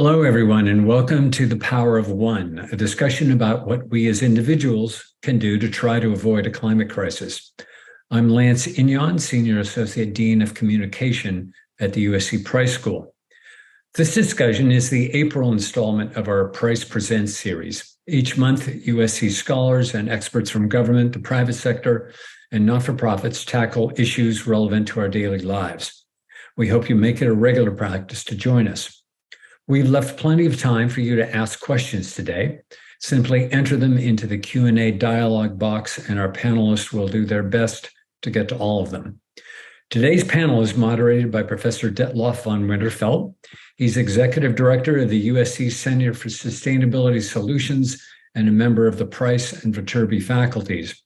Hello, everyone, and welcome to The Power of One, a discussion about what we as individuals can do to try to avoid a climate crisis. I'm Lance Ignon, Senior Associate Dean of Communication at the USC Price School. This discussion is the April installment of our Price Presents series. Each month, USC scholars and experts from government, the private sector, and not-for-profits tackle issues relevant to our daily lives. We hope you make it a regular practice to join us. We've left plenty of time for you to ask questions today. Simply enter them into the Q&A dialog box, and our panelists will do their best to get to all of them. Today's panel is moderated by Professor Detlof von Winterfeld. He's Executive Director of the USC Center for Sustainability Solutions and a member of the Price and Viterbi faculties.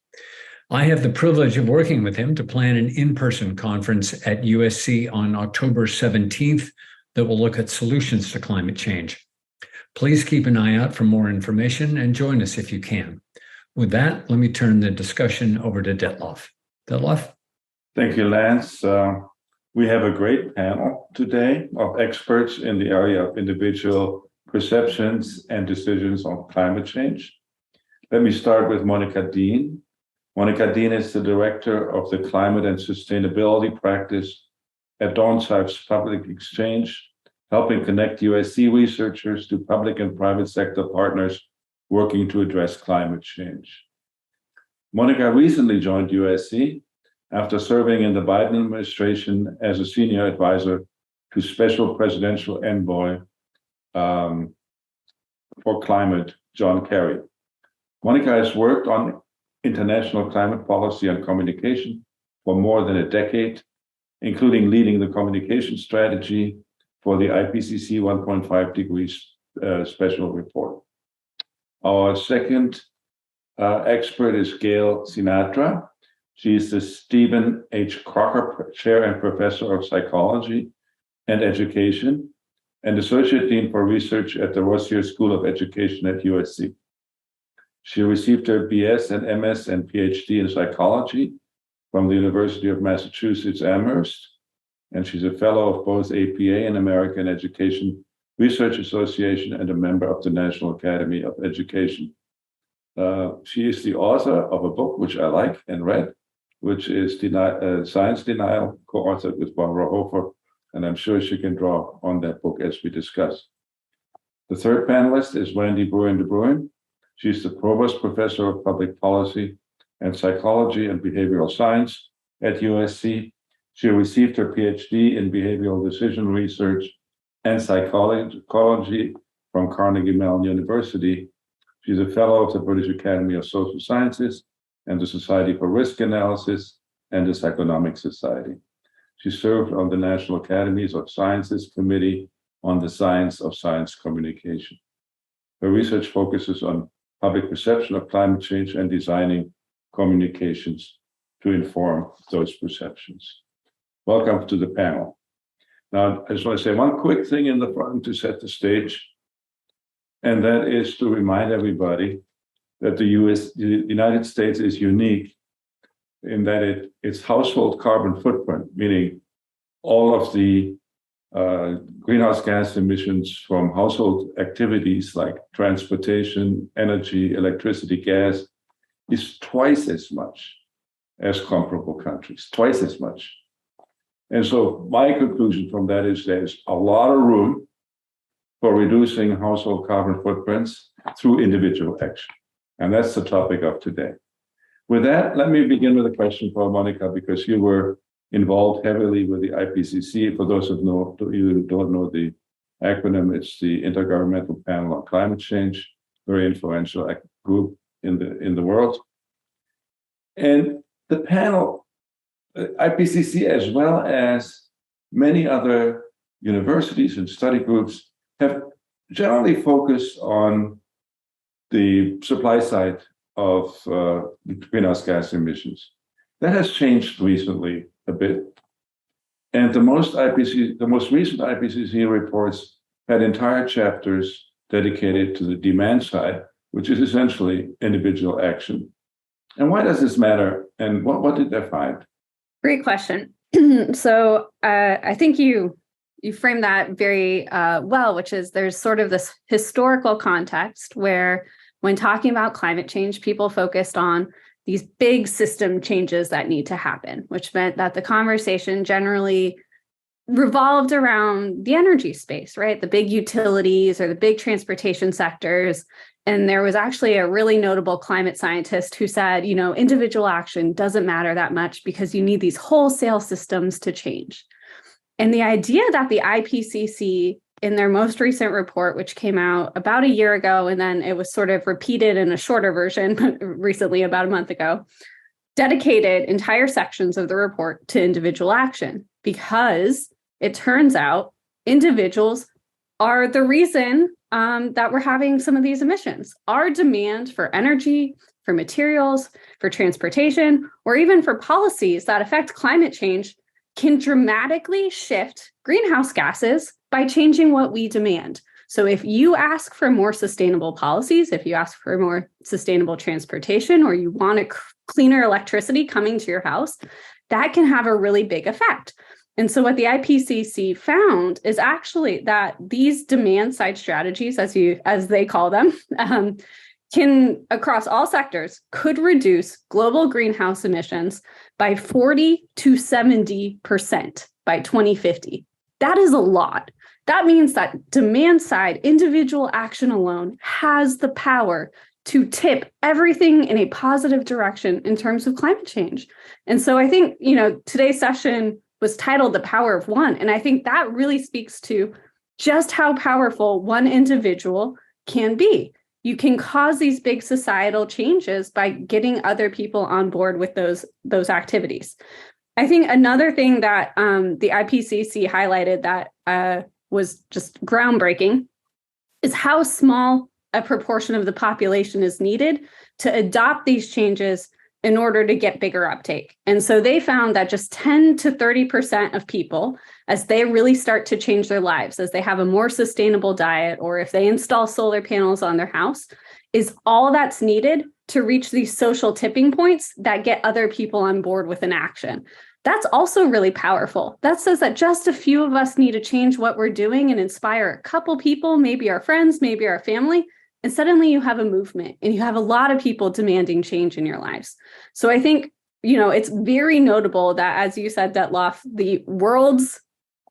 I have the privilege of working with him to plan an in-person conference at USC on October 17th that will look at solutions to climate change. Please keep an eye out for more information and join us if you can. With that, let me turn the discussion over to Detlof. Detlof? Thank you, Lance. We have a great panel today of experts in the area of individual perceptions and decisions on climate change. Let me start with Monica Dean. Monica Dean is the Director of the Climate and Sustainability Practice at Dornsife's Public Exchange, helping connect USC researchers to public and private sector partners working to address climate change. Monica recently joined USC after serving in the Biden administration as a senior advisor to Special Presidential Envoy for Climate, John Kerry. Monica has worked on international climate policy and communication for more than a decade, including leading the communication strategy for the IPCC 1.5 degrees special report. Our second expert is Gale Sinatra. She's the Stephen H. Crocker Chair and Professor of Psychology and Education and Associate Dean for Research at the Rossier School of Education at USC. She received her BS and MS and PhD in psychology from the University of Massachusetts Amherst, and she's a fellow of both APA and American Education Research Association and a member of the National Academy of Education. She is the author of a book which I like and read, which is Science Denial, co-authored with Barbara Hofer, and I'm sure she can draw on that book as we discuss. The third panelist is Wandi Bruin. She's the Provost Professor of Public Policy and Psychology and Behavioral Science at USC. She received her PhD in Behavioral Decision Research and Psychology from Carnegie Mellon University. She's a fellow of the British Academy of Social Sciences and the Society for Risk Analysis and the Psychonomic Society. She served on the National Academies of Sciences Committee on the Science of Science Communication. Her research focuses on public perception of climate change and designing communications to inform those perceptions. Welcome to the panel. Now, I just want to say one quick thing in the front to set the stage, and that is to remind everybody that the United States is unique in that its household carbon footprint, meaning all of the greenhouse gas emissions from household activities like transportation, energy, electricity, gas, is twice as much as comparable countries, twice as much. And so my conclusion from that is there's a lot of room for reducing household carbon footprints through individual action. And that's the topic of today. With that, let me begin with a question for Monica, because you were involved heavily with the IPCC. For those of you who don't know the acronym, it's the Intergovernmental Panel on Climate Change, very influential group in the world. And the panel, IPCC, as well as many other universities and study groups, have generally focused on the supply side of greenhouse gas emissions. That has changed recently a bit. And the most recent IPCC reports had entire chapters dedicated to the demand side, which is essentially individual action. And why does this matter? And what did they find? Great question. So I think you you framed that very well, which is there's sort of this historical context where when talking about climate change, people focused on these big system changes that need to happen, which meant that the conversation generally revolved around the energy space, right? The big utilities or the big transportation sectors. And there was actually a really notable climate scientist who said, individual action doesn't matter that much because you need these wholesale systems to change. And the idea that the IPCC, in their most recent report, which came out about a year ago, and then it was sort of repeated in a shorter version recently, about a month ago, dedicated entire sections of the report to individual action, because it turns out individuals are the reason that we're having some of these emissions. Our demand for energy, for materials, for transportation, or even for policies that affect climate change can dramatically shift greenhouse gases by changing what we demand. So if you ask for more sustainable policies, if you ask for more sustainable transportation, or you want a cleaner electricity coming to your house, that can have a really big effect. And so what the IPCC found is actually that these demand side strategies, as they call them, can, across all sectors, could reduce global greenhouse emissions by 40 to 70% by 2050. That is a lot. That means that demand side individual action alone has the power to tip everything in a positive direction in terms of climate change. And so I think, today's session was titled The Power of One. And I think that really speaks to just how powerful one individual can be. You can cause these big societal changes by getting other people on board with those activities. I think another thing that the IPCC highlighted that was just groundbreaking is how small a proportion of the population is needed to adopt these changes in order to get bigger uptake. And so they found that just 10 to 30% of people, as they really start to change their lives, as they have a more sustainable diet, or if they install solar panels on their house, is all that's needed to reach these social tipping points that get other people on board with an action. That's also really powerful. That says that just a few of us need to change what we're doing and inspire a couple people, maybe our friends, maybe our family, and suddenly you have a movement and you have a lot of people demanding change in your lives. So I think, it's very notable that, as you said, Detloff, the world's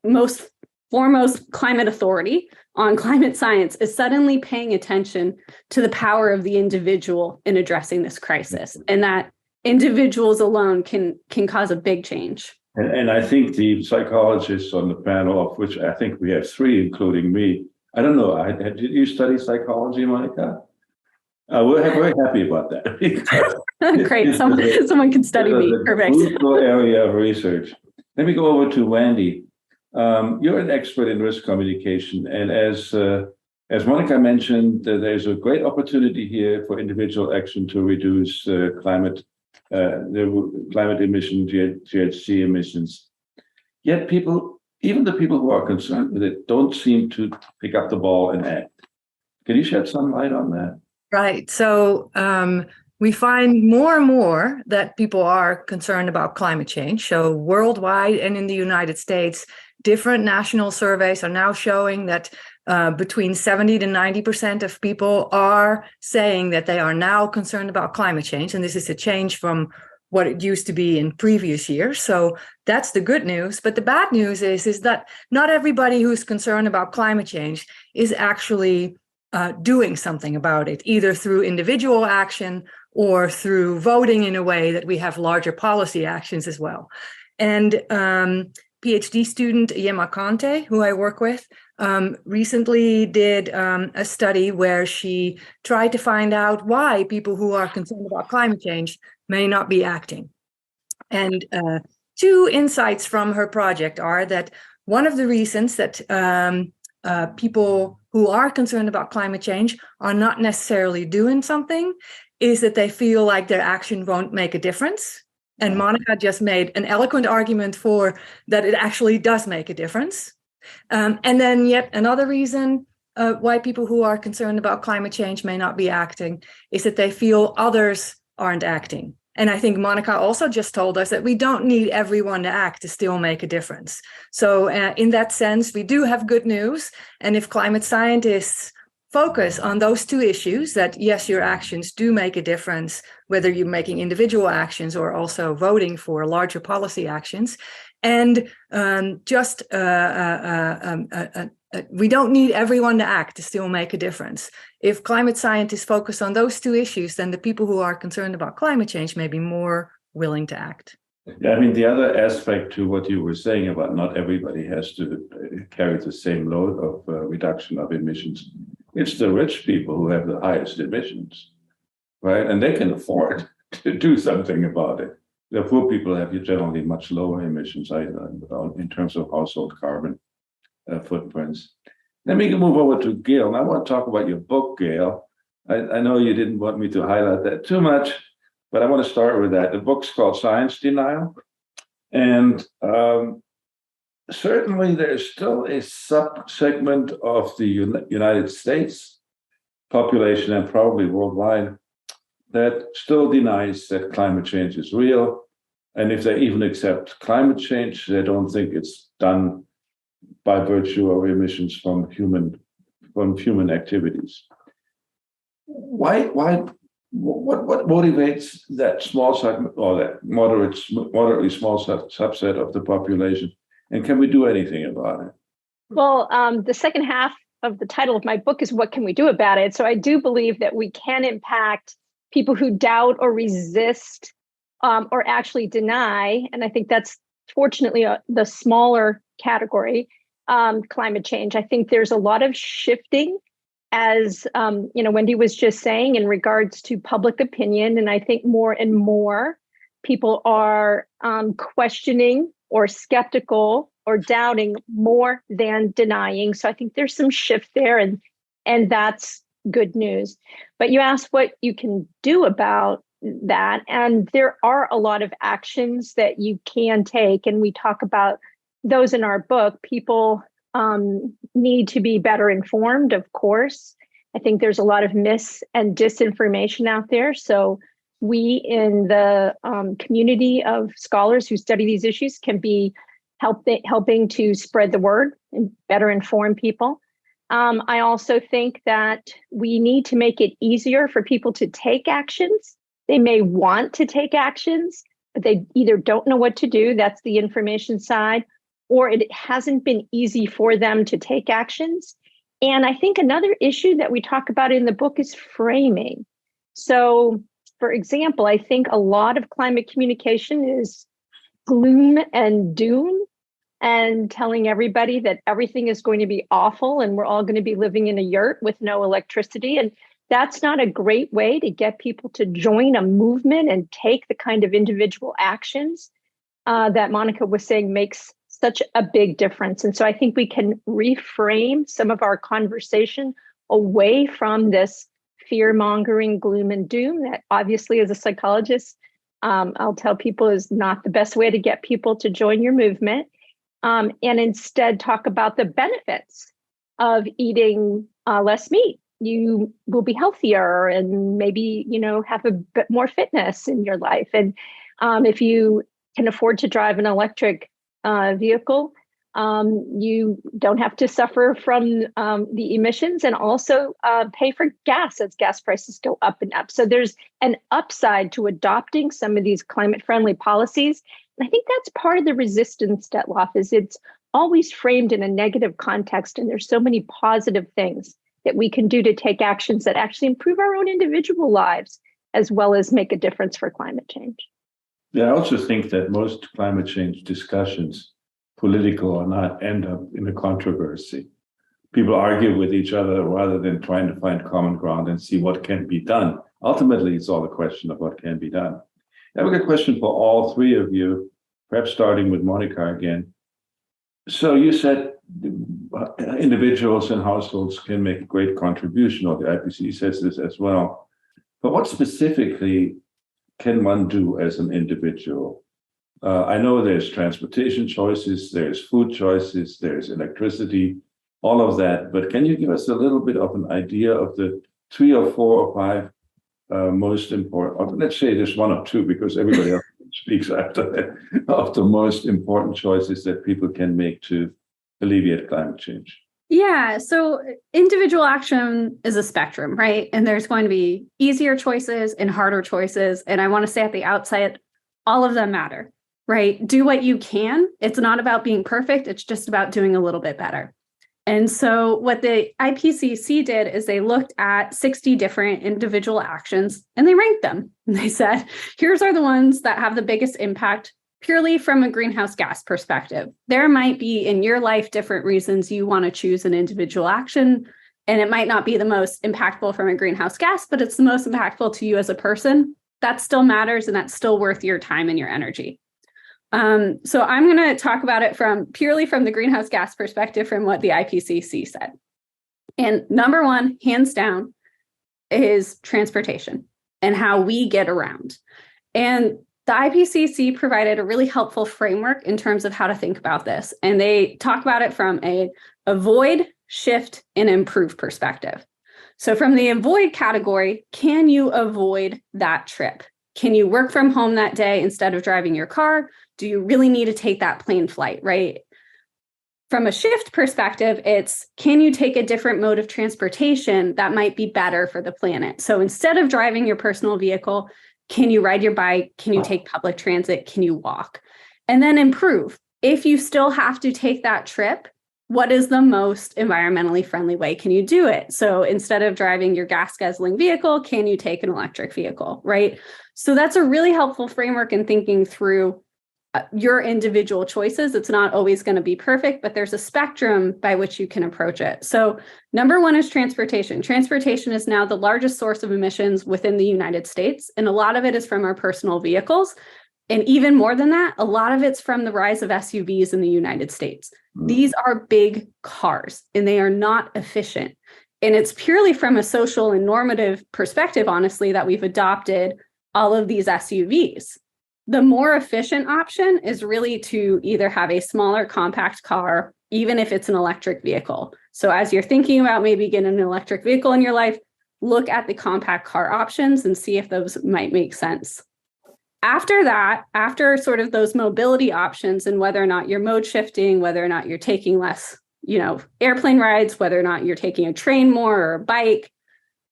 most foremost climate authority on climate science is suddenly paying attention to the power of the individual in addressing this crisis, and that individuals alone can cause a big change. And I think the psychologists on the panel, of which I think we have three, including me, I don't know, did you study psychology, Monica? We're very happy about that. Great, someone can study me. Perfect. Crucial area of research. Let me go over to Wandi. You're an expert in risk communication, and as Monica mentioned, there's a great opportunity here for individual action to reduce climate emission, GHG emissions. Yet even the people who are concerned with it, don't seem to pick up the ball and act. Can you shed some light on that? Right. So we find more and more that people are concerned about climate change. So worldwide and in the United States, different national surveys are now showing that between 70 to 90% of people are saying that they are now concerned about climate change. And this is a change from what it used to be in previous years. So that's the good news. But the bad news is that not everybody who's concerned about climate change is actually doing something about it, either through individual action or through voting in a way that we have larger policy actions as well. And PhD student Yema Kante, who I work with, recently did a study where she tried to find out why people who are concerned about climate change may not be acting. And two insights from her project are that one of the reasons that people who are concerned about climate change are not necessarily doing something is that they feel like their action won't make a difference. And Monica just made an eloquent argument for that it actually does make a difference. And then yet another reason why people who are concerned about climate change may not be acting is that they feel others aren't acting. And I think Monica also just told us that we don't need everyone to act to still make a difference. So in that sense, we do have good news. And if climate scientists focus on those two issues, that yes, your actions do make a difference, whether you're making individual actions or also voting for larger policy actions. And we don't need everyone to act to still make a difference. If climate scientists focus on those two issues, then the people who are concerned about climate change may be more willing to act. Yeah, I mean, the other aspect to what you were saying about not everybody has to carry the same load of reduction of emissions. It's the rich people who have the highest emissions, right? And they can afford to do something about it. The poor people have generally much lower emissions in terms of household carbon footprints. Let me move over to Gale. And I want to talk about your book, Gale. I know you didn't want me to highlight that too much, but I want to start with that. The book's called Science Denial. And certainly there's still a sub-segment of the United States population and probably worldwide that still denies that climate change is real. And if they even accept climate change, they don't think it's done by virtue of emissions from human activities. What motivates that small segment or that moderately small subset of the population? And can we do anything about it? Well, the second half of the title of my book is What Can We Do About It? So I do believe that we can impact people who doubt or resist or actually deny. And I think that's fortunately the smaller category, climate change. I think there's a lot of shifting, as Wandi was just saying, in regards to public opinion. And I think more and more people are questioning or skeptical or doubting more than denying. So I think there's some shift there, and that's good news. But you asked what you can do about that. And there are a lot of actions that you can take. And we talk about those in our book. People need to be better informed, of course. I think there's a lot of mis and disinformation out there. So we in the community of scholars who study these issues can be helping to spread the word and better inform people. I also think that we need to make it easier for people to take actions. They may want to take actions, but they either don't know what to do, that's the information side, or it hasn't been easy for them to take actions. And I think another issue that we talk about in the book is framing. So, for example, I think a lot of climate communication is gloom and doom and telling everybody that everything is going to be awful and we're all going to be living in a yurt with no electricity. And that's not a great way to get people to join a movement and take the kind of individual actions that Monica was saying makes such a big difference. And so I think we can reframe some of our conversation away from this fear-mongering gloom and doom that obviously, as a psychologist, I'll tell people is not the best way to get people to join your movement, and instead talk about the benefits of eating less meat. You will be healthier and maybe, have a bit more fitness in your life. And if you can afford to drive an electric vehicle, you don't have to suffer from the emissions and also pay for gas as gas prices go up and up. So there's an upside to adopting some of these climate-friendly policies. And I think that's part of the resistance, Detloff, is it's always framed in a negative context. And there's so many positive things that we can do to take actions that actually improve our own individual lives, as well as make a difference for climate change. Yeah, I also think that most climate change discussions, political or not, end up in a controversy. People argue with each other rather than trying to find common ground and see what can be done. Ultimately, it's all a question of what can be done. I have a good question for all three of you, perhaps starting with Monica again. So you said individuals and households can make a great contribution, or the IPCC says this as well. But what specifically can one do as an individual? I know there's transportation choices, there's food choices, there's electricity, all of that. But can you give us a little bit of an idea of the 3 or 4 or 5 most important, or let's say there's one or two because everybody else speaks after that, of the most important choices that people can make to alleviate climate change? Yeah, so individual action is a spectrum, right? And there's going to be easier choices and harder choices. And I want to say at the outset, all of them matter, right? Do what you can. It's not about being perfect. It's just about doing a little bit better. And so what the IPCC did is they looked at 60 different individual actions and they ranked them. And they said, here's are the ones that have the biggest impact purely from a greenhouse gas perspective. There might be in your life different reasons you want to choose an individual action, and it might not be the most impactful from a greenhouse gas, but it's the most impactful to you as a person. That still matters, and that's still worth your time and your energy. So I'm going to talk about it purely from the greenhouse gas perspective from what the IPCC said. And number one, hands down, is transportation and how we get around. And the IPCC provided a really helpful framework in terms of how to think about this. And they talk about it from a avoid, shift, and improve perspective. So from the avoid category, can you avoid that trip? Can you work from home that day instead of driving your car? Do you really need to take that plane flight, right? From a shift perspective, it's can you take a different mode of transportation that might be better for the planet? So instead of driving your personal vehicle, can you ride your bike? Can you take public transit? Can you walk? And then improve. If you still have to take that trip, what is the most environmentally friendly way? Can you do it? So instead of driving your gas guzzling vehicle, can you take an electric vehicle, right? So that's a really helpful framework in thinking through your individual choices. It's not always going to be perfect, but there's a spectrum by which you can approach it. So number one is transportation. Transportation is now the largest source of emissions within the United States. And a lot of it is from our personal vehicles. And even more than that, a lot of it's from the rise of SUVs in the United States. These are big cars and they are not efficient. And it's purely from a social and normative perspective, honestly, that we've adopted all of these SUVs. The more efficient option is really to either have a smaller compact car, even if it's an electric vehicle. So as you're thinking about maybe getting an electric vehicle in your life, look at the compact car options and see if those might make sense. After that, after sort of those mobility options and whether or not you're mode shifting, whether or not you're taking less, airplane rides, whether or not you're taking a train more or a bike,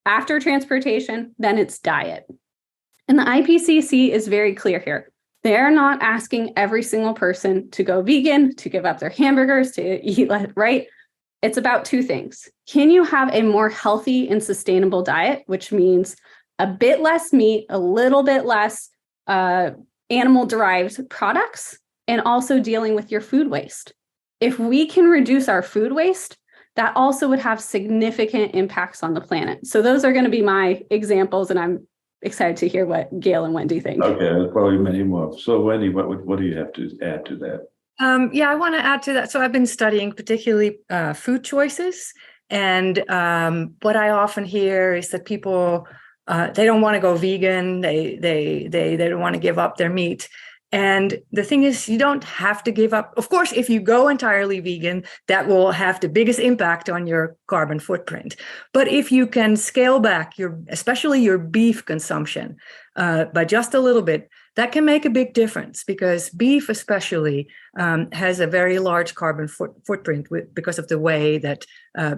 after transportation, then it's diet. And the IPCC is very clear here. They're not asking every single person to go vegan, to give up their hamburgers, to eat, right? It's about two things. Can you have a more healthy and sustainable diet, which means a bit less meat, a little bit less animal-derived products, and also dealing with your food waste? If we can reduce our food waste, that also would have significant impacts on the planet. So those are going to be my examples, and I'm excited to hear what Gale and Wandi think. Okay, there's probably many more. So Wandi, what do you have to add to that? I want to add to that. So I've been studying particularly food choices. And what I often hear is that people, they don't want to go vegan. They don't want to give up their meat. And the thing is, you don't have to give up. Of course, if you go entirely vegan, that will have the biggest impact on your carbon footprint. But if you can scale back especially your beef consumption by just a little bit, that can make a big difference because beef especially has a very large carbon footprint because of the way that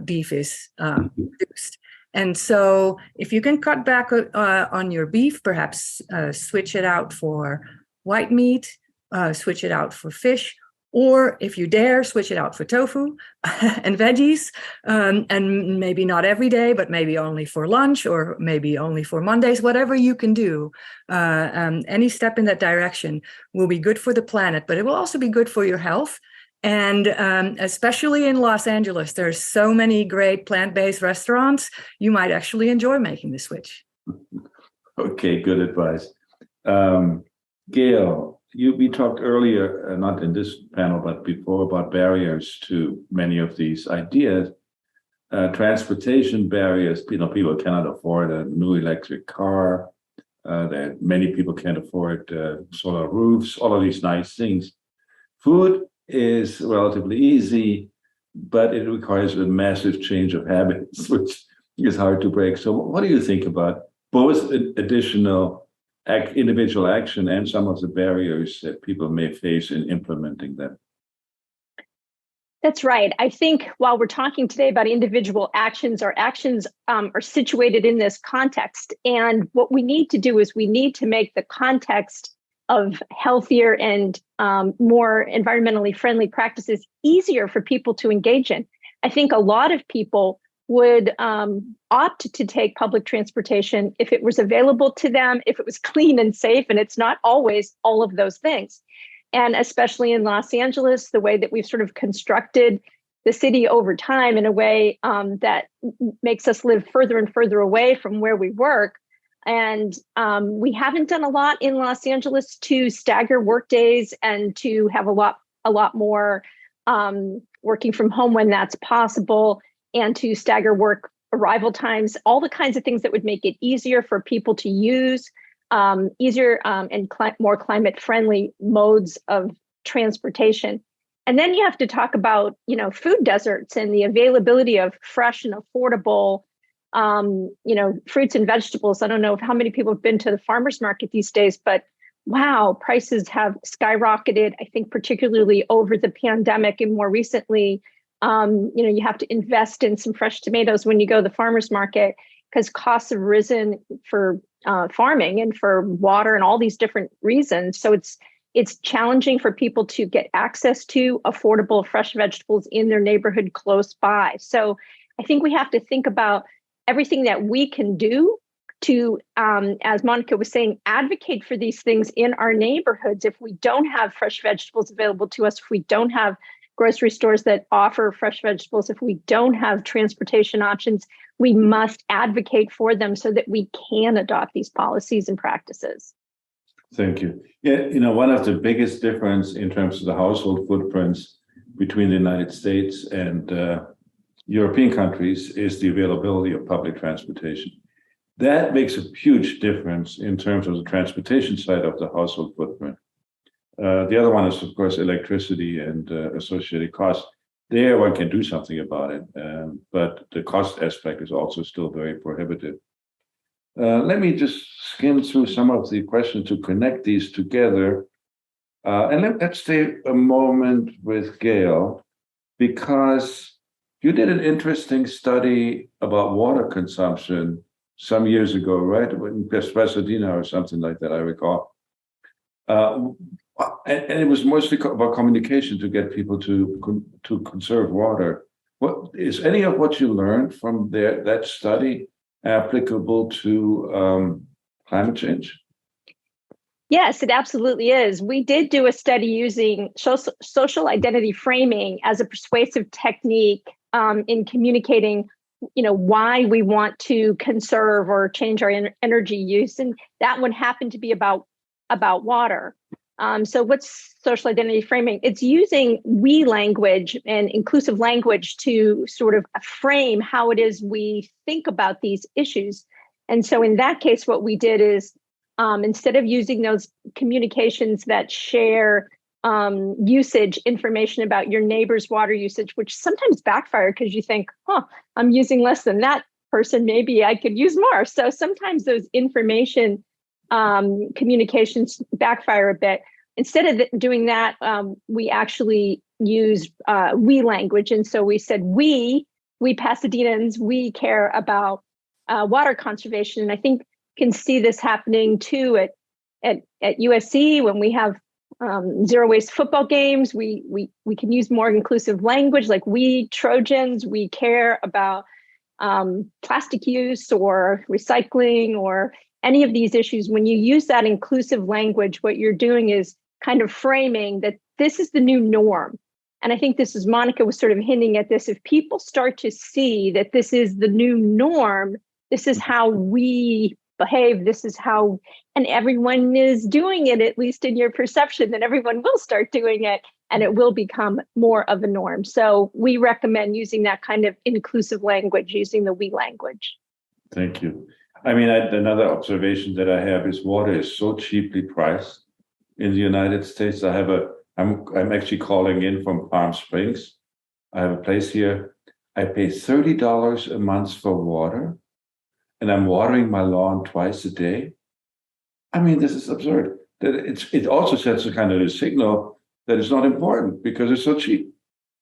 beef is produced. And so if you can cut back on your beef, perhaps switch it out for white meat, switch it out for fish, or if you dare, switch it out for tofu and veggies, and maybe not every day, but maybe only for lunch or maybe only for Mondays, whatever you can do. Any step in that direction will be good for the planet, but it will also be good for your health. And especially in Los Angeles, there's so many great plant-based restaurants, you might actually enjoy making the switch. Okay, good advice. Gale, we talked earlier, not in this panel, but before, about barriers to many of these ideas. Transportation barriers, people cannot afford a new electric car. Many people can't afford solar roofs, all of these nice things. Food is relatively easy, but it requires a massive change of habits, which is hard to break. So what do you think about both additional individual action and some of the barriers that people may face in implementing them. That's right. I think while we're talking today about individual actions, our actions are situated in this context. And what we need to do is we need to make the context of healthier and more environmentally friendly practices easier for people to engage in. I think a lot of people would opt to take public transportation if it was available to them, if it was clean and safe, and it's not always all of those things. And especially in Los Angeles, the way that we've sort of constructed the city over time in a way that makes us live further and further away from where we work. And we haven't done a lot in Los Angeles to stagger work days and to have a lot more working from home when that's possible, and to stagger work arrival times, all the kinds of things that would make it easier for people to use. Easier and more climate-friendly modes of transportation. And then you have to talk about, food deserts and the availability of fresh and affordable, fruits and vegetables. I don't know how many people have been to the farmers market these days, but wow, prices have skyrocketed. I think particularly over the pandemic and more recently, you have to invest in some fresh tomatoes when you go to the farmers market because costs have risen for farming and for water and all these different reasons. So it's challenging for people to get access to affordable fresh vegetables in their neighborhood close by. So I think we have to think about everything that we can do to, as Monica was saying, advocate for these things in our neighborhoods. If we don't have fresh vegetables available to us, if we don't have grocery stores that offer fresh vegetables, if we don't have transportation options, we must advocate for them so that we can adopt these policies and practices. Thank you. Yeah, one of the biggest difference in terms of the household footprints between the United States and European countries is the availability of public transportation. That makes a huge difference in terms of the transportation side of the household footprint. The other one is, of course, electricity and associated costs. There, one can do something about it, but the cost aspect is also still very prohibitive. Let me just skim through some of the questions to connect these together. And let's stay a moment with Gale, because you did an interesting study about water consumption some years ago, right? In Pasadena or something like that, I recall. And it was mostly about communication to get people to conserve water. What is any of what you learned from that study applicable to climate change? Yes, it absolutely is. We did do a study using social identity framing as a persuasive technique in communicating, why we want to conserve or change our energy use, and that one happened to be about water. So what's social identity framing? It's using we language and inclusive language to sort of frame how it is we think about these issues. And so in that case, what we did is instead of using those communications that share usage information about your neighbor's water usage, which sometimes backfire because you think, I'm using less than that person, maybe I could use more. So sometimes those information communications backfire a bit. Instead of doing that, we actually used we language. And so we said, we Pasadenans, we care about water conservation. And I think you can see this happening too at USC when we have zero waste football games. We can use more inclusive language, like we Trojans, we care about plastic use or recycling or any of these issues. When you use that inclusive language, what you're doing is kind of framing that this is the new norm. And I think this is, Monica was sort of hinting at this. If people start to see that this is the new norm, this is how we behave, this is how, and everyone is doing it, at least in your perception, then everyone will start doing it and it will become more of a norm. So we recommend using that kind of inclusive language, using the we language. Thank you. I mean, another observation that I have is water is so cheaply priced in the United States. I'm actually calling in from Palm Springs. I have a place here. I pay $30 a month for water, and I'm watering my lawn twice a day. I mean, this is absurd. That it also sets a kind of a signal that it's not important because it's so cheap.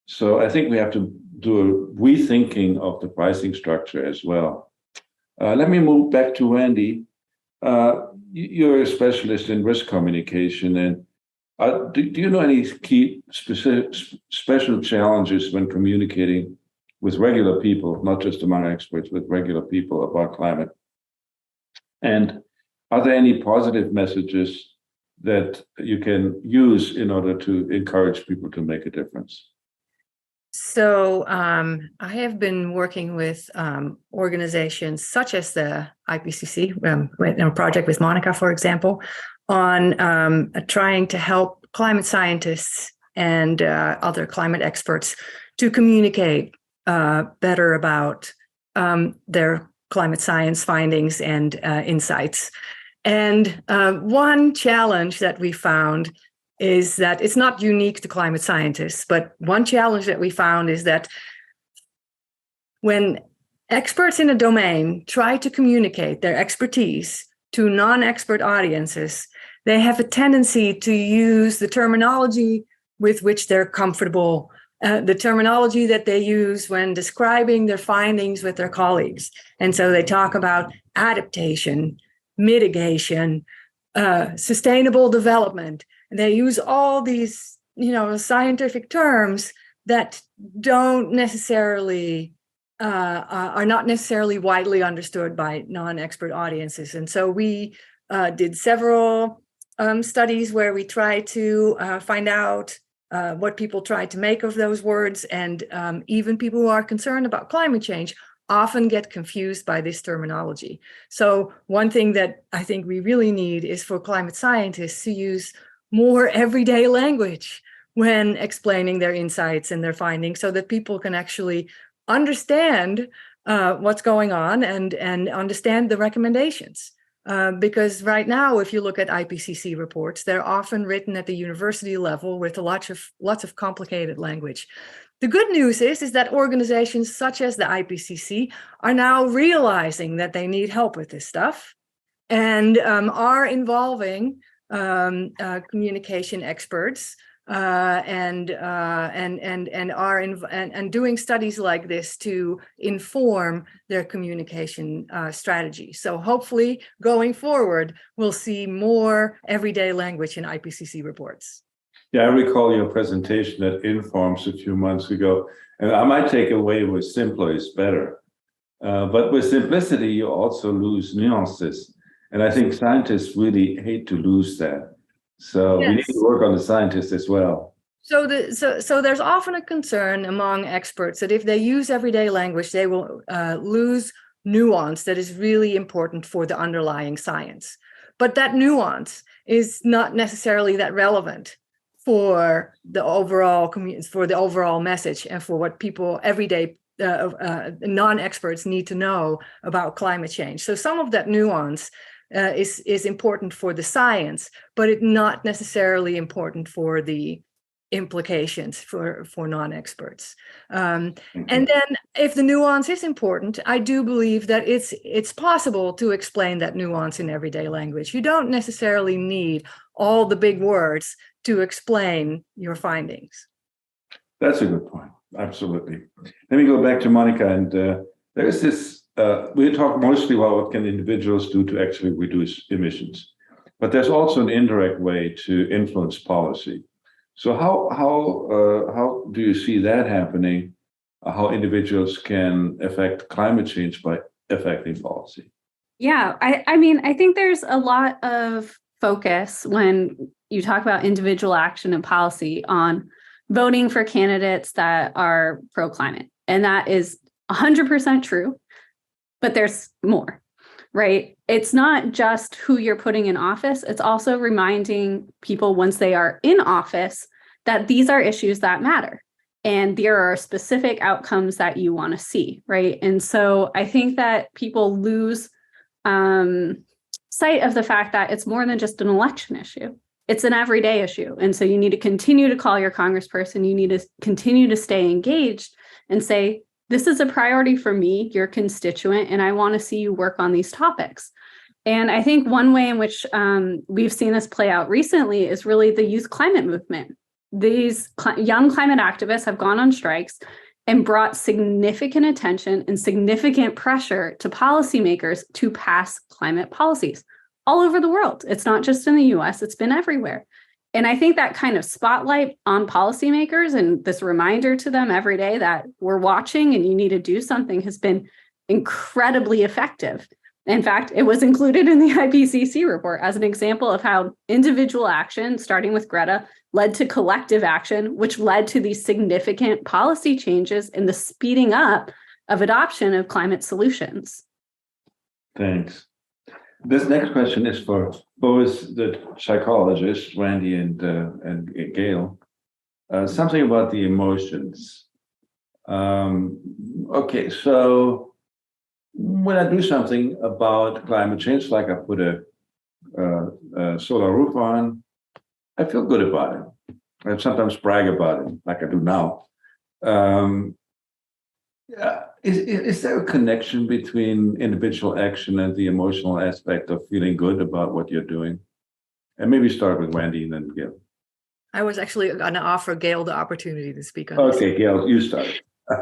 So I think we have to do a rethinking of the pricing structure as well. Let me move back to Wandi. You're a specialist in risk communication, and do you know any key special challenges when communicating with regular people, not just among experts, with regular people about climate? And are there any positive messages that you can use in order to encourage people to make a difference? So I have been working with organizations such as the IPCC, in a project with Monica, for example, on trying to help climate scientists and other climate experts to communicate better about their climate science findings and insights. And one challenge that we found is that it's not unique to climate scientists, but one challenge that we found is that when experts in a domain try to communicate their expertise to non-expert audiences, they have a tendency to use the terminology with which they're comfortable, the terminology that they use when describing their findings with their colleagues. And so they talk about adaptation, mitigation, sustainable development. They use all these, scientific terms that don't necessarily are not necessarily widely understood by non-expert audiences. And so we did several studies where we tried to find out what people try to make of those words, and even people who are concerned about climate change often get confused by this terminology. So one thing that I think we really need is for climate scientists to use more everyday language when explaining their insights and their findings, so that people can actually understand what's going on and understand the recommendations. Because right now, if you look at IPCC reports, they're often written at the university level with lots of complicated language. The good news is that organizations such as the IPCC are now realizing that they need help with this stuff, and are involving communication experts and doing studies like this to inform their communication strategy. So hopefully, going forward, we'll see more everyday language in IPCC reports. Yeah, I recall your presentation at Informs a few months ago, and I might take away with simpler is better. But with simplicity, you also lose nuances. And I think scientists really hate to lose that. So we need to work on the scientists as well. So there's often a concern among experts that if they use everyday language, they will lose nuance that is really important for the underlying science. But that nuance is not necessarily that relevant for the overall message and for what people everyday non-experts need to know about climate change. So some of that nuance is important for the science, but it's not necessarily important for the implications for non-experts. And then if the nuance is important, I do believe that it's possible to explain that nuance in everyday language. You don't necessarily need all the big words to explain your findings. That's a good point. Absolutely. Let me go back to Monica, and there's this. We talk mostly about what can individuals do to actually reduce emissions, but there's also an indirect way to influence policy. So how do you see that happening? How individuals can affect climate change by affecting policy? Yeah, I mean, I think there's a lot of focus when you talk about individual action and policy on voting for candidates that are pro-climate. And that is 100% true. But there's more, right? It's not just who you're putting in office. It's also reminding people once they are in office that these are issues that matter. And there are specific outcomes that you want to see, right? And so I think that people lose sight of the fact that it's more than just an election issue. It's an everyday issue. And so you need to continue to call your congressperson. You need to continue to stay engaged and say, this is a priority for me, your constituent, and I want to see you work on these topics. And I think one way in which we've seen this play out recently is really the youth climate movement. These young climate activists have gone on strikes and brought significant attention and significant pressure to policymakers to pass climate policies all over the world. It's not just in the US, it's been everywhere. And I think that kind of spotlight on policymakers and this reminder to them every day that we're watching and you need to do something has been incredibly effective. In fact, it was included in the IPCC report as an example of how individual action, starting with Greta, led to collective action, which led to these significant policy changes in the speeding up of adoption of climate solutions. Thanks. This next question is for both the psychologists, Wandi and Gale. Something about the emotions. Okay, so when I do something about climate change, like I put a solar roof on, I feel good about it. I sometimes brag about it, like I do now. Is there a connection between individual action and the emotional aspect of feeling good about what you're doing? And maybe start with Wandi and then Gale. I was actually going to offer Gale the opportunity to speak on this. Okay, Gale, you start.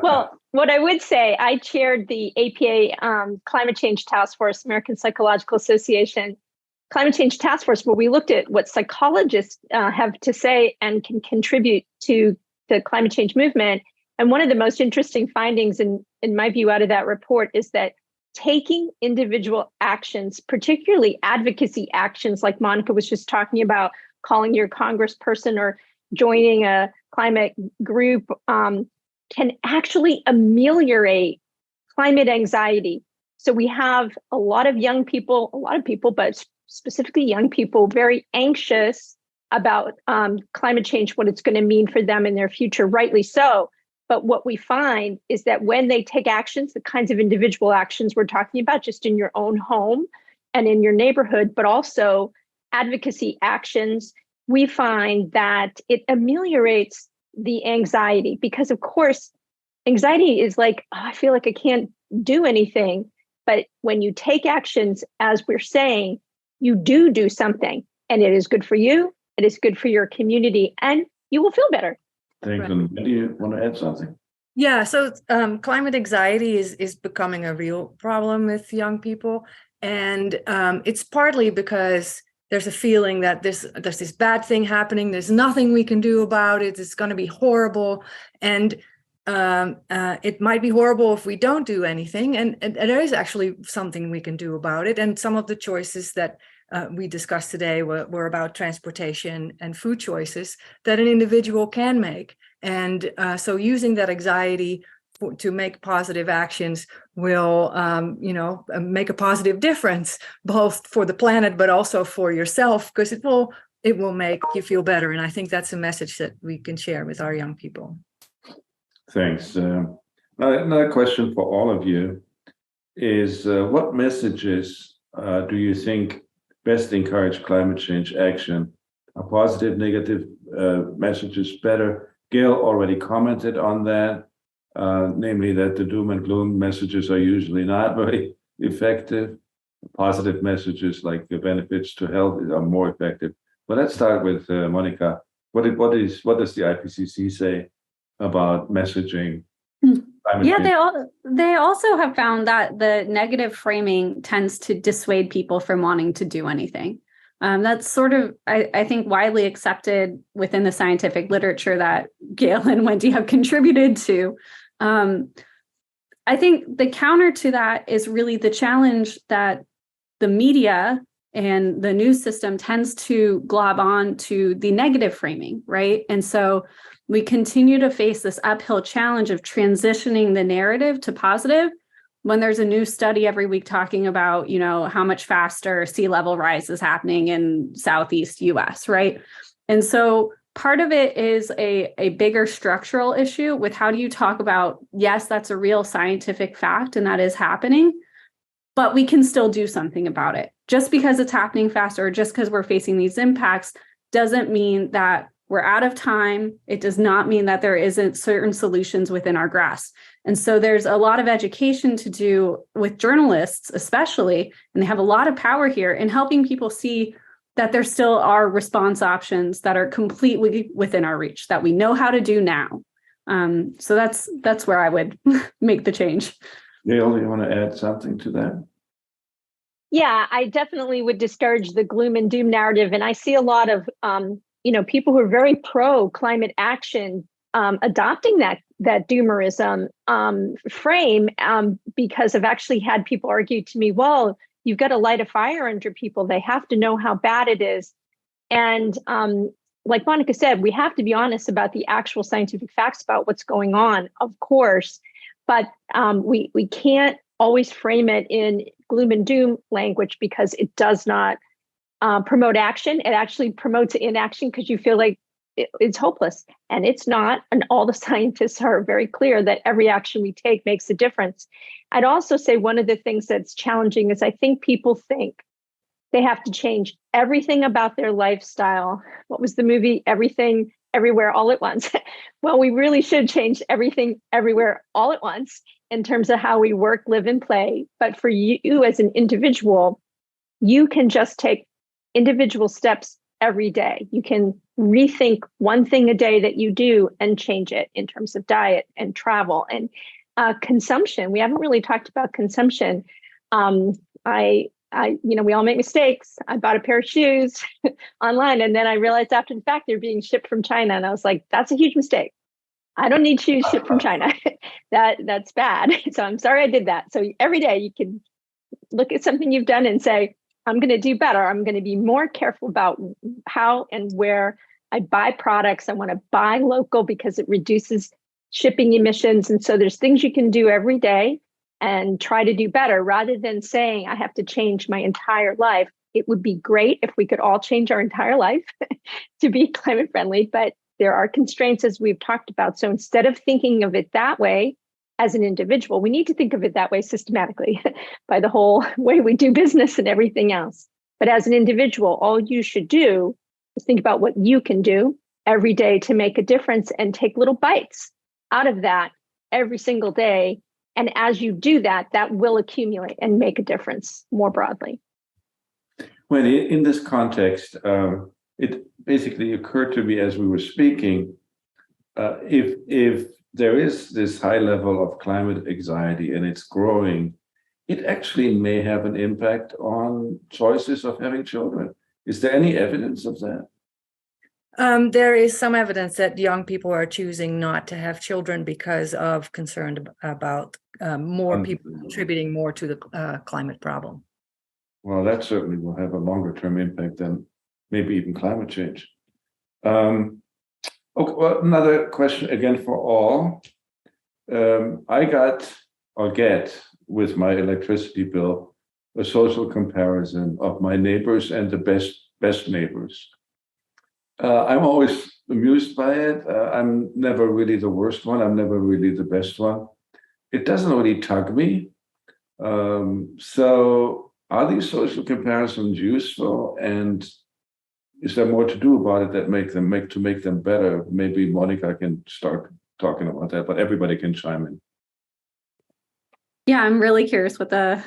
Well, what I would say, I chaired the APA Climate Change Task Force, American Psychological Association Climate Change Task Force, where we looked at what psychologists have to say and can contribute to the climate change movement. And one of the most interesting findings, in my view, out of that report is that taking individual actions, particularly advocacy actions, like Monica was just talking about, calling your congressperson or joining a climate group, can actually ameliorate climate anxiety. So we have a lot of people, but specifically young people, very anxious about climate change, what it's going to mean for them in their future, rightly so. But what we find is that when they take actions, the kinds of individual actions we're talking about, just in your own home and in your neighborhood, but also advocacy actions, we find that it ameliorates the anxiety, because of course, anxiety is like, oh, I feel like I can't do anything. But when you take actions, as we're saying, you do something, and it is good for you, it is good for your community, and you will feel better. Thanks. Right. And do you want to add something? Yeah, so climate anxiety is becoming a real problem with young people. And it's partly because there's a feeling that there's this bad thing happening. There's nothing we can do about it. It's going to be horrible. And it might be horrible if we don't do anything. And there is actually something we can do about it. And some of the choices that we discussed today were about transportation and food choices that an individual can make. And so using that anxiety to make positive actions will, make a positive difference, both for the planet, but also for yourself, because it will make you feel better. And I think that's a message that we can share with our young people. Thanks. Another question for all of you is, what messages do you think best encourage climate change action? Are positive, negative messages better? Gale already commented on that, namely that the doom and gloom messages are usually not very effective. Positive messages like the benefits to health are more effective. But let's start with Monica. What does the IPCC say about messaging? Yeah, they also have found that the negative framing tends to dissuade people from wanting to do anything. That's sort of, I think, widely accepted within the scientific literature that Gale and Wandi have contributed to. I think the counter to that is really the challenge that the media and the news system tends to glob on to the negative framing, right? And so we continue to face this uphill challenge of transitioning the narrative to positive when there's a new study every week talking about, how much faster sea level rise is happening in Southeast US, right? And so part of it is a bigger structural issue with how do you talk about, yes, that's a real scientific fact and that is happening, but we can still do something about it. Just because it's happening faster, or just because we're facing these impacts, doesn't mean that We're out of time. It does not mean that there isn't certain solutions within our grasp. And so there's a lot of education to do with journalists, especially, and they have a lot of power here in helping people see that there still are response options that are completely within our reach, that we know how to do now. So that's where I would make the change. Gale, you want to add something to that? Yeah, I definitely would discourage the gloom and doom narrative. And I see a lot of, people who are very pro climate action adopting that doomerism frame because I've actually had people argue to me, well, you've got to light a fire under people. They have to know how bad it is. And like Monica said, we have to be honest about the actual scientific facts about what's going on, of course, but we can't always frame it in gloom and doom language because it does not promote action. It actually promotes inaction because you feel like it's hopeless, and it's not. And all the scientists are very clear that every action we take makes a difference. I'd also say one of the things that's challenging is I think people think they have to change everything about their lifestyle. What was the movie? Everything, Everywhere, All at Once. Well, we really should change everything, everywhere, all at once in terms of how we work, live, and play. But for you as an individual, you can just take individual steps every day. You can rethink one thing a day that you do and change it in terms of diet and travel and consumption. We haven't really talked about consumption. We all make mistakes. I bought a pair of shoes online, and then I realized after the fact they're being shipped from China, and I was like, "That's a huge mistake. I don't need shoes shipped from China. That's bad." So I'm sorry I did that. So every day you can look at something you've done and say, "I'm going to do better. I'm going to be more careful about how and where I buy products. I want to buy local because it reduces shipping emissions." And so there's things you can do every day and try to do better rather than saying I have to change my entire life. It would be great if we could all change our entire life to be climate friendly, but there are constraints as we've talked about. So instead of thinking of it that way as an individual, we need to think of it that way systematically by the whole way we do business and everything else. But as an individual, all you should do is think about what you can do every day to make a difference and take little bites out of that every single day. And as you do that, that will accumulate and make a difference more broadly. Well, in this context, it basically occurred to me as we were speaking, if there is this high level of climate anxiety and it's growing, it actually may have an impact on choices of having children. Is there any evidence of that? There is some evidence that young people are choosing not to have children because of concern about more people contributing more to the climate problem. Well, that certainly will have a longer term impact than maybe even climate change. Okay, well, another question again for all. I get with my electricity bill a social comparison of my neighbors and the best neighbors. I'm always amused by it. I'm never really the worst one. I'm never really the best one. It doesn't really tug me. So are these social comparisons useful? And is there more to do about it that make them better? Maybe Monica can start talking about that, but everybody can chime in. Yeah, I'm really curious what the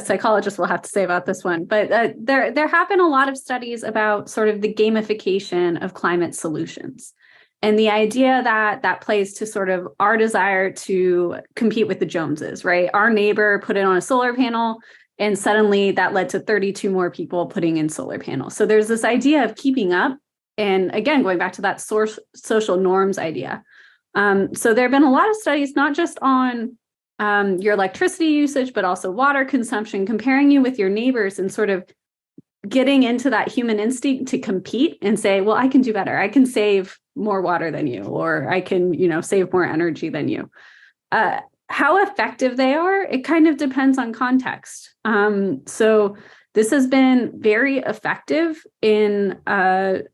psychologist will have to say about this one. But there have been a lot of studies about sort of the gamification of climate solutions. And the idea that plays to sort of our desire to compete with the Joneses, right? Our neighbor put it on a solar panel, and suddenly that led to 32 more people putting in solar panels. So there's this idea of keeping up. And again, going back to that social norms idea. So there have been a lot of studies, not just on your electricity usage, but also water consumption, comparing you with your neighbors and sort of getting into that human instinct to compete and say, well, I can do better. I can save more water than you, or I can, save more energy than you. How effective they are, it kind of depends on context. So this has been very effective in,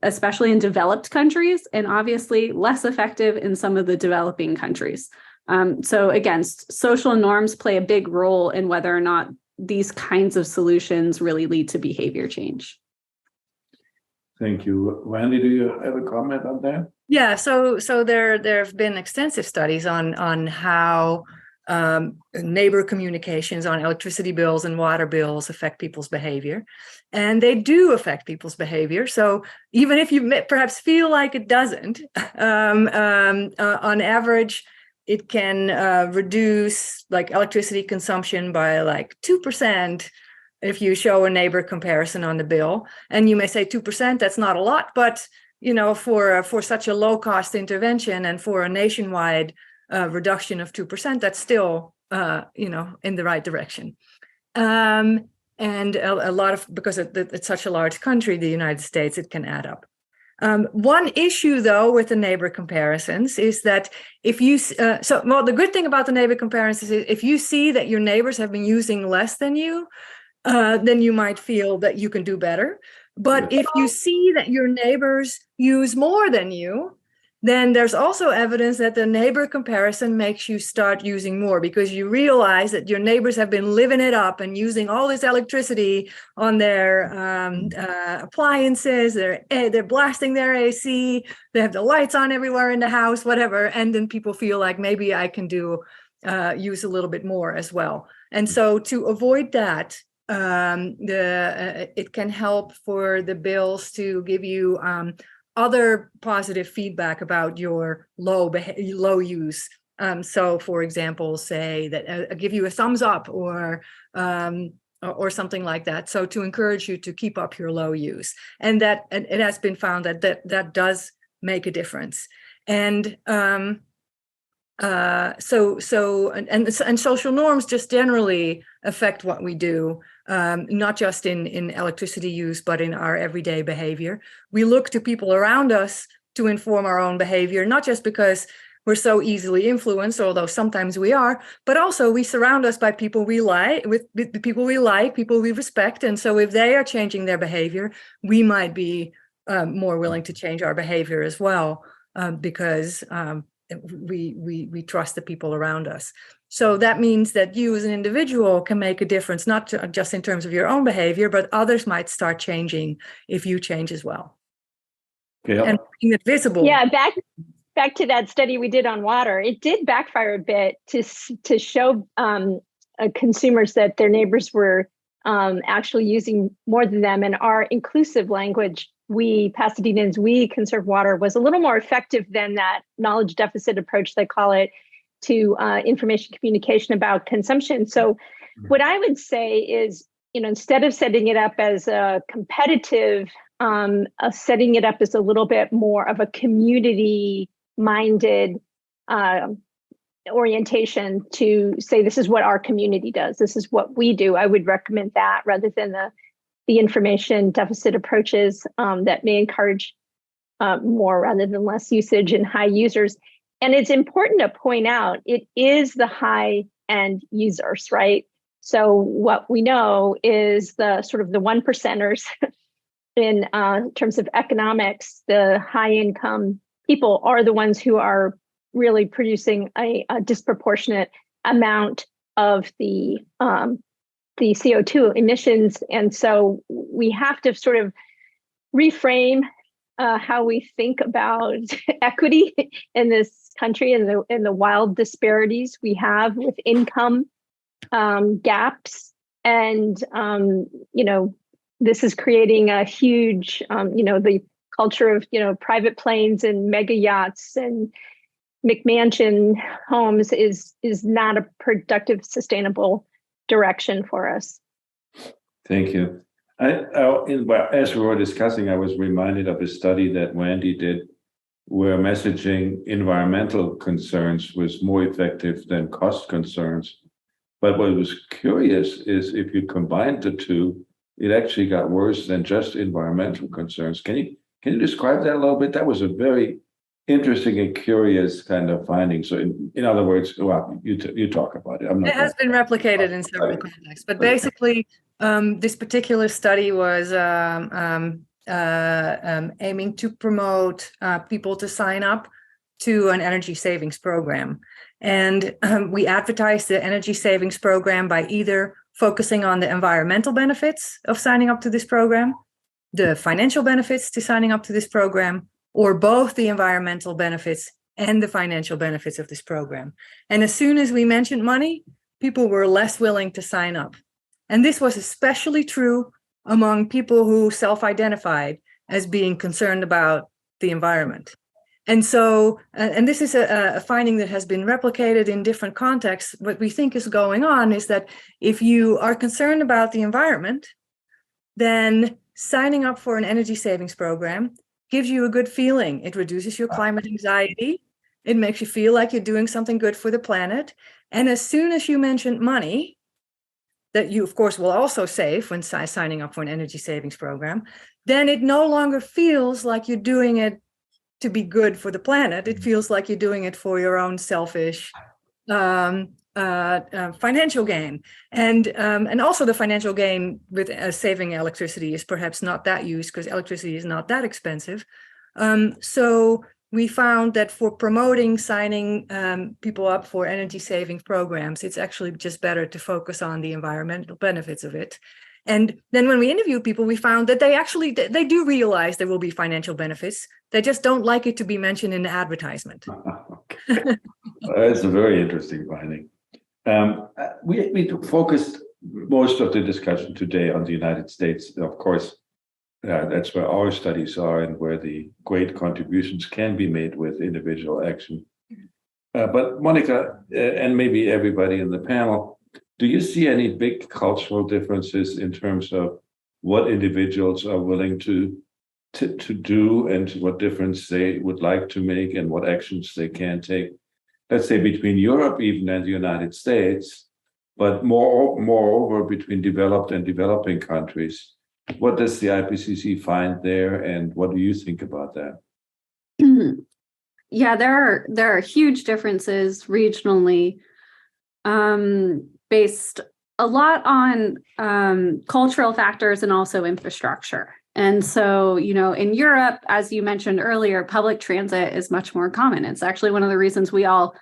especially in developed countries, and obviously less effective in some of the developing countries. So again, social norms play a big role in whether or not these kinds of solutions really lead to behavior change. Thank you. Wandi, do you have a comment on that? Yeah, so there have been extensive studies on how neighbor communications on electricity bills and water bills affect people's behavior, and they do affect people's behavior. So even if you perhaps feel like it doesn't, on average, it can reduce like electricity consumption by like 2%. If you show a neighbor comparison on the bill, and you may say 2%, that's not a lot, but for such a low cost intervention and for a nationwide reduction of 2%, that's still in the right direction. And a lot of, because it's such a large country, the United States, it can add up. One issue, though, with the neighbor comparisons is that if you, the good thing about the neighbor comparisons is if you see that your neighbors have been using less than you, then you might feel that you can do better. But if you see that your neighbors use more than you, then there's also evidence that the neighbor comparison makes you start using more, because you realize that your neighbors have been living it up and using all this electricity on their appliances. They're blasting their AC. They have the lights on everywhere in the house, whatever. And then people feel like maybe I can use a little bit more as well. And so to avoid that, it can help for the bills to give you other positive feedback about your low use. So, for example, say that give you a thumbs up or something like that. So to encourage you to keep up your low use, and it has been found that does make a difference. And and social norms just generally affect what we do, not just in electricity use, but in our everyday behavior. We look to people around us to inform our own behavior, not just because we're so easily influenced, although sometimes we are, but also we surround us by people we like, with people we like, people we respect. And so if they are changing their behavior, we might be more willing to change our behavior as well, because we trust the people around us. So that means that you as an individual can make a difference, not just in terms of your own behavior, but others might start changing if you change as well. Gale? And making it visible. Yeah, back to that study we did on water. It did backfire a bit to show consumers that their neighbors were actually using more than them, and our inclusive language, we Pasadenans, we conserve water, was a little more effective than that knowledge deficit approach, they call it, to information communication about consumption. So what I would say is, instead of setting it up as a competitive, setting it up as a little bit more of a community-minded orientation to say, this is what our community does, this is what we do. I would recommend that rather than the information deficit approaches that may encourage more rather than less usage and high users. And it's important to point out, it is the high-end users, right? So what we know is the sort of the 1%ers in terms of economics, the high-income people are the ones who are really producing a disproportionate amount of the CO2 emissions. And so we have to sort of reframe how we think about equity in this country and the wild disparities we have with income gaps. And, this is creating a huge, the culture of, private planes and mega yachts and McMansion homes is not a productive, sustainable direction for us. Thank you. As we were discussing, I was reminded of a study that Wandi did where messaging environmental concerns was more effective than cost concerns. But what was curious is if you combined the two, it actually got worse than just environmental concerns. Can you describe that a little bit? That was a very interesting and curious kind of finding. So in other words, well, you talk about it. It has been replicated in several contexts, but basically this particular study was aiming to promote people to sign up to an energy savings program. And we advertised the energy savings program by either focusing on the environmental benefits of signing up to this program, the financial benefits to signing up to this program, or both the environmental benefits and the financial benefits of this program. And as soon as we mentioned money, people were less willing to sign up. And this was especially true among people who self-identified as being concerned about the environment. And so, and this is a finding that has been replicated in different contexts. What we think is going on is that if you are concerned about the environment, then signing up for an energy savings program gives you a good feeling. It reduces your climate anxiety. It makes you feel like you're doing something good for the planet. And as soon as you mention money, that you, of course, will also save when signing up for an energy savings program, then it no longer feels like you're doing it to be good for the planet. It feels like you're doing it for your own selfish financial gain. And also the financial gain with saving electricity is perhaps not that used because electricity is not that expensive. So we found that for promoting signing people up for energy saving programs, it's actually just better to focus on the environmental benefits of it. And then when we interview people, we found that they do realize there will be financial benefits. They just don't like it to be mentioned in the advertisement. Okay. That's a very interesting finding. We focused most of the discussion today on the United States. Of course, that's where our studies are and where the great contributions can be made with individual action. But Monica, and maybe everybody in the panel, do you see any big cultural differences in terms of what individuals are willing to do and what difference they would like to make and what actions they can take? Let's say between Europe even and the United States, but moreover between developed and developing countries. What does the IPCC find there, and what do you think about that? Yeah, there are huge differences regionally, based a lot on cultural factors and also infrastructure. And so, in Europe, as you mentioned earlier, public transit is much more common. It's actually one of the reasons we all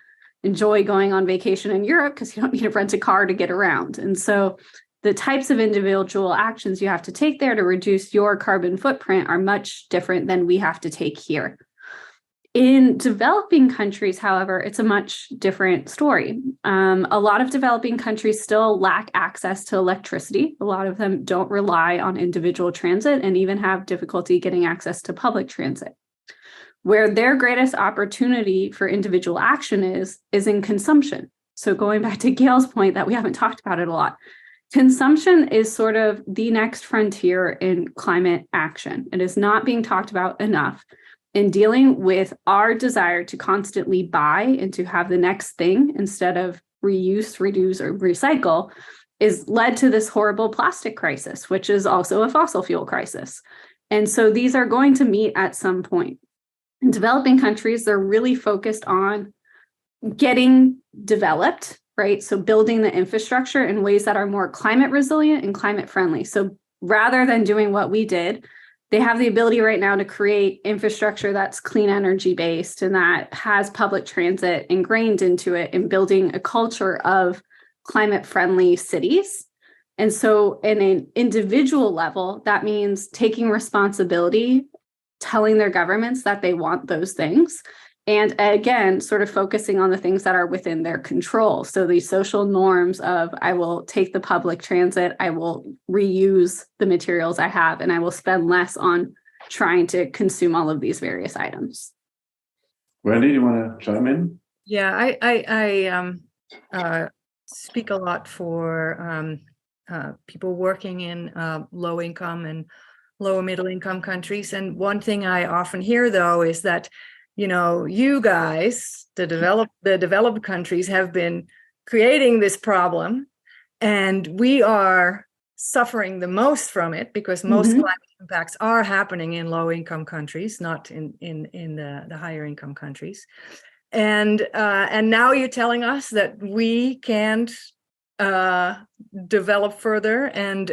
enjoy going on vacation in Europe, because you don't need to rent a car to get around. And so the types of individual actions you have to take there to reduce your carbon footprint are much different than we have to take here. In developing countries, however, it's a much different story. A lot of developing countries still lack access to electricity. A lot of them don't rely on individual transit and even have difficulty getting access to public transit. Where their greatest opportunity for individual action is in consumption. So going back to Gale's point that we haven't talked about it a lot, consumption is sort of the next frontier in climate action. It is not being talked about enough. In dealing with our desire to constantly buy and to have the next thing instead of reuse, reduce, or recycle is led to this horrible plastic crisis, which is also a fossil fuel crisis. And so these are going to meet at some point. In developing countries, they're really focused on getting developed, right? So building the infrastructure in ways that are more climate resilient and climate friendly. So rather than doing what we did, they have the ability right now to create infrastructure that's clean energy based and that has public transit ingrained into it and building a culture of climate friendly cities. And so in an individual level, that means taking responsibility, telling their governments that they want those things. And again, sort of focusing on the things that are within their control. So these social norms of I will take the public transit, I will reuse the materials I have, and I will spend less on trying to consume all of these various items. Wandi, you want to chime in? Yeah, I speak a lot for people working in low income and lower middle income countries. And one thing I often hear, though, is that you guys, the developed countries, have been creating this problem, and we are suffering the most from it because most climate impacts are happening in low-income countries, not in the higher-income countries. And now you're telling us that we can't develop further and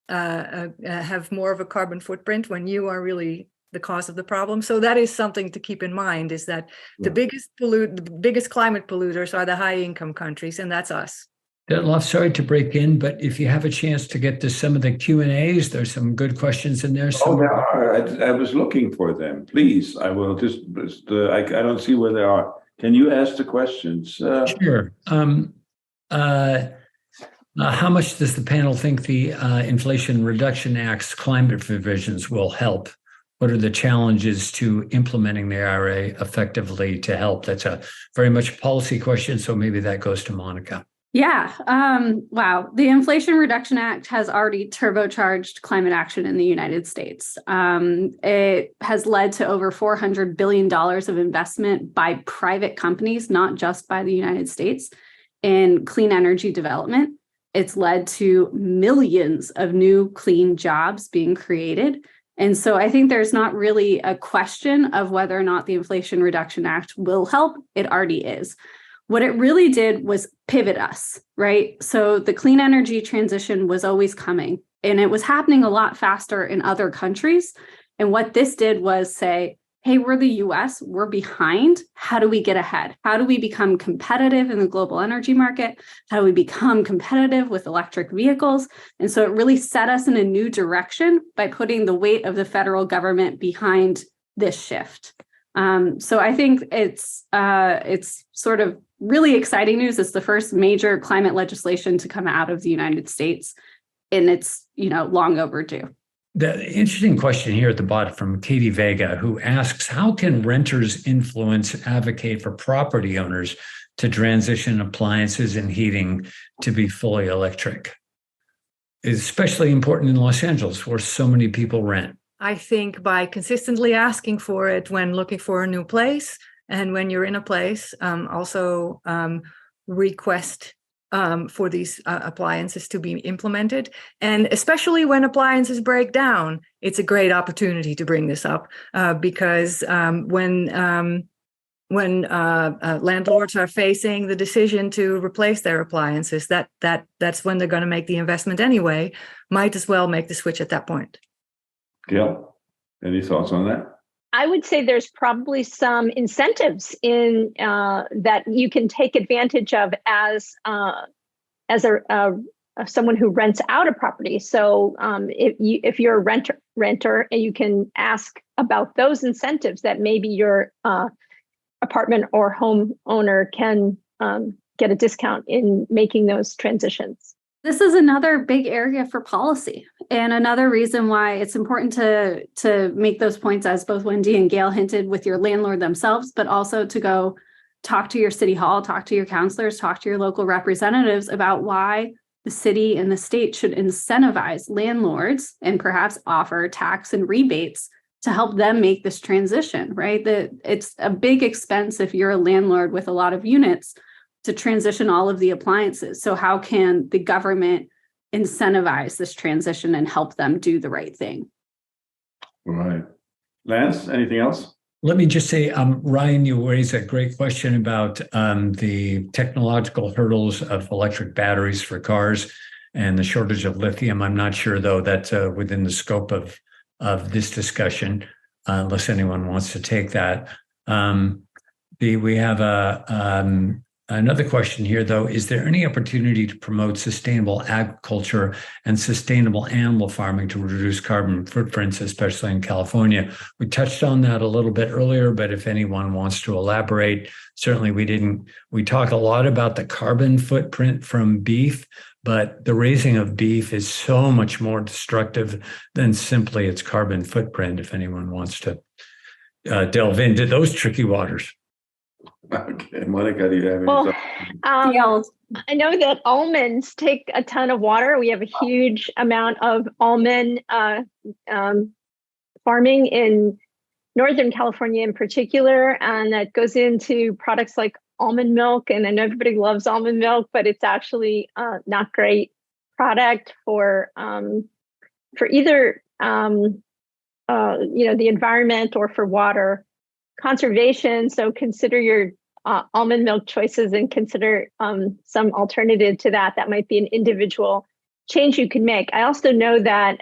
have more of a carbon footprint when you are really the cause of the problem. So that is something to keep in mind, is that the biggest climate polluters are the high income countries, and that's us. Detloff, sorry to break in, but if you have a chance to get to some of the Q&As, there's some good questions in there. Oh, there are. I was looking for them. Please, I will I don't see where they are. Can you ask the questions? Sure. How much does the panel think the Inflation Reduction Act's climate provisions will help? What are the challenges to implementing the IRA effectively to help? That's a very much policy question, so maybe that goes to Monica. Yeah. Wow. The Inflation Reduction Act has already turbocharged climate action in the United States. It has led to over $400 billion of investment by private companies, not just by the United States, in clean energy development. It's led to millions of new clean jobs being created. And so I think there's not really a question of whether or not the Inflation Reduction Act will help. It already is. What it really did was pivot us, right? So the clean energy transition was always coming, and it was happening a lot faster in other countries. And what this did was say, hey, we're the US, we're behind. How do we get ahead? How do we become competitive in the global energy market? How do we become competitive with electric vehicles? And so it really set us in a new direction by putting the weight of the federal government behind this shift. So I think it's sort of really exciting news. It's the first major climate legislation to come out of the United States, and it's, long overdue. The interesting question here at the bottom from Katie Vega, who asks, how can renters advocate for property owners to transition appliances and heating to be fully electric? It's especially important in Los Angeles, where so many people rent. I think by consistently asking for it when looking for a new place, and when you're in a place, also request for these appliances to be implemented. And especially when appliances break down, it's a great opportunity to bring this up because when landlords are facing the decision to replace their appliances, that's when they're going to make the investment anyway. Might as well make the switch at that point. Gale, any thoughts on that? I would say there's probably some incentives in that you can take advantage of as someone who rents out a property. So if you're a renter, and you can ask about those incentives that maybe your apartment or home owner can get a discount in making those transitions. This is another big area for policy, and another reason why it's important to make those points, as both Wandi and Gale hinted, with your landlord themselves, but also to go talk to your city hall, talk to your counselors, talk to your local representatives about why the city and the state should incentivize landlords and perhaps offer tax and rebates to help them make this transition, right? It's a big expense if you're a landlord with a lot of units to transition all of the appliances. So how can the government incentivize this transition and help them do the right thing? Right. Lance, anything else? Let me just say, Ryan, you raised a great question about the technological hurdles of electric batteries for cars and the shortage of lithium. I'm not sure, though, that's within the scope of this discussion, unless anyone wants to take that. We have another question here, though. Is there any opportunity to promote sustainable agriculture and sustainable animal farming to reduce carbon footprints, especially in California? We touched on that a little bit earlier, but if anyone wants to elaborate, certainly we talk a lot about the carbon footprint from beef, but the raising of beef is so much more destructive than simply its carbon footprint, if anyone wants to delve into those tricky waters. Okay, Monica, do you have any thoughts? I know that almonds take a ton of water. We have a huge amount of almond farming in Northern California in particular, and that goes into products like almond milk. And I know everybody loves almond milk, but it's actually not great product for either the environment or for water conservation. So consider your almond milk choices and consider some alternative to that. That might be an individual change you can make. I also know that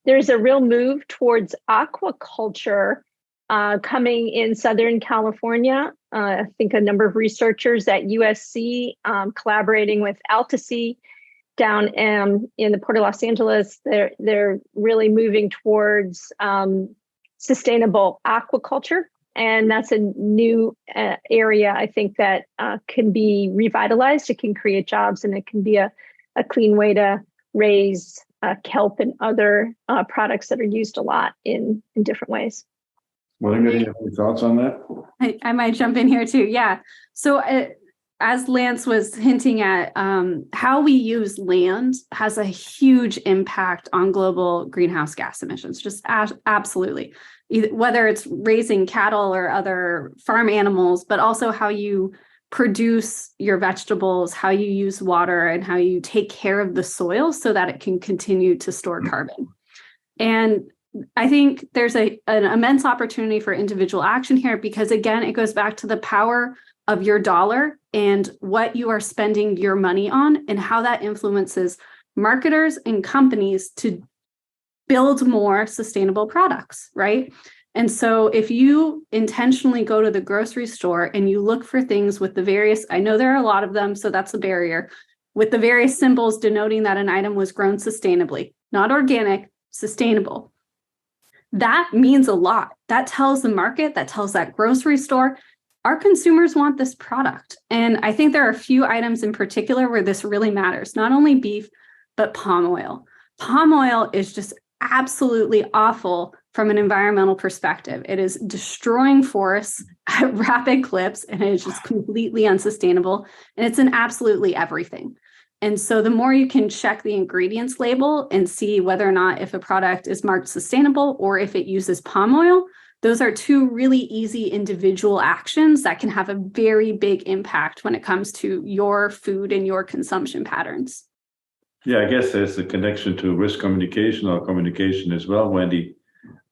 there's a real move towards aquaculture coming in Southern California. I think a number of researchers at USC collaborating with Altasea down in the Port of Los Angeles. They're really moving towards sustainable aquaculture. And that's a new area, I think, that can be revitalized. It can create jobs, and it can be a clean way to raise kelp and other products that are used a lot in different ways. Well, you have any thoughts on that? I might jump in here too. Yeah. So as Lance was hinting at, how we use land has a huge impact on global greenhouse gas emissions, just absolutely. Whether it's raising cattle or other farm animals, but also how you produce your vegetables, how you use water, and how you take care of the soil so that it can continue to store carbon. And I think there's an immense opportunity for individual action here, because again, it goes back to the power of your dollar and what you are spending your money on, and how that influences marketers and companies to build more sustainable products, right? And so if you intentionally go to the grocery store and you look for things with the various, I know there are a lot of them, so that's a barrier, with the various symbols denoting that an item was grown sustainably, not organic, sustainable. That means a lot. That tells the market, that tells that grocery store, our consumers want this product. And I think there are a few items in particular where this really matters, not only beef, but palm oil. Palm oil is just absolutely awful from an environmental perspective. It is destroying forests at rapid clips, and it is just completely unsustainable. And it's in absolutely everything. And so the more you can check the ingredients label and see whether or not if a product is marked sustainable or if it uses palm oil, those are two really easy individual actions that can have a very big impact when it comes to your food and your consumption patterns. Yeah, I guess there's a connection to risk communication or communication as well, Wendy.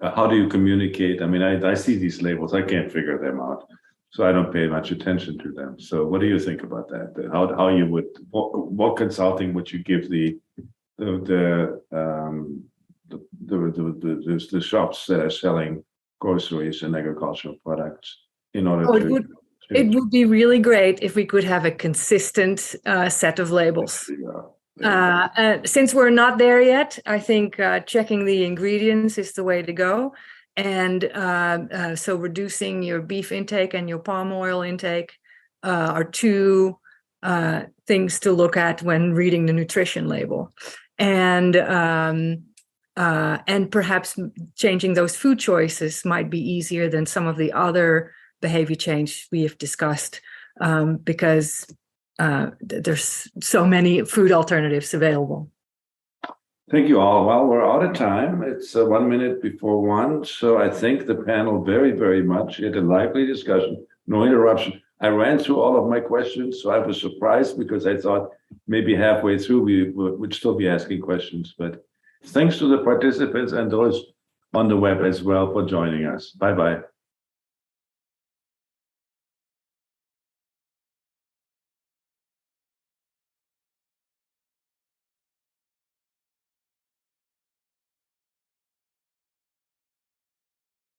How do you communicate? I mean, I see these labels, I can't figure them out, so I don't pay much attention to them. So what do you think about that? How you would, what consulting would you give the shops that are selling groceries and agricultural products in order to? It would be really great if we could have a consistent set of labels. Since we're not there yet, I think checking the ingredients is the way to go. And so reducing your beef intake and your palm oil intake are two things to look at when reading the nutrition label. And perhaps changing those food choices might be easier than some of the other behavior change we have discussed, because there's so many food alternatives available. Thank you all. Well, we're out of time. It's 1 minute before 1. So I thank the panel very, very much. We had a lively discussion, no interruption. I ran through all of my questions, so I was surprised because I thought maybe halfway through we would still be asking questions. But thanks to the participants and those on the web as well for joining us. Bye-bye.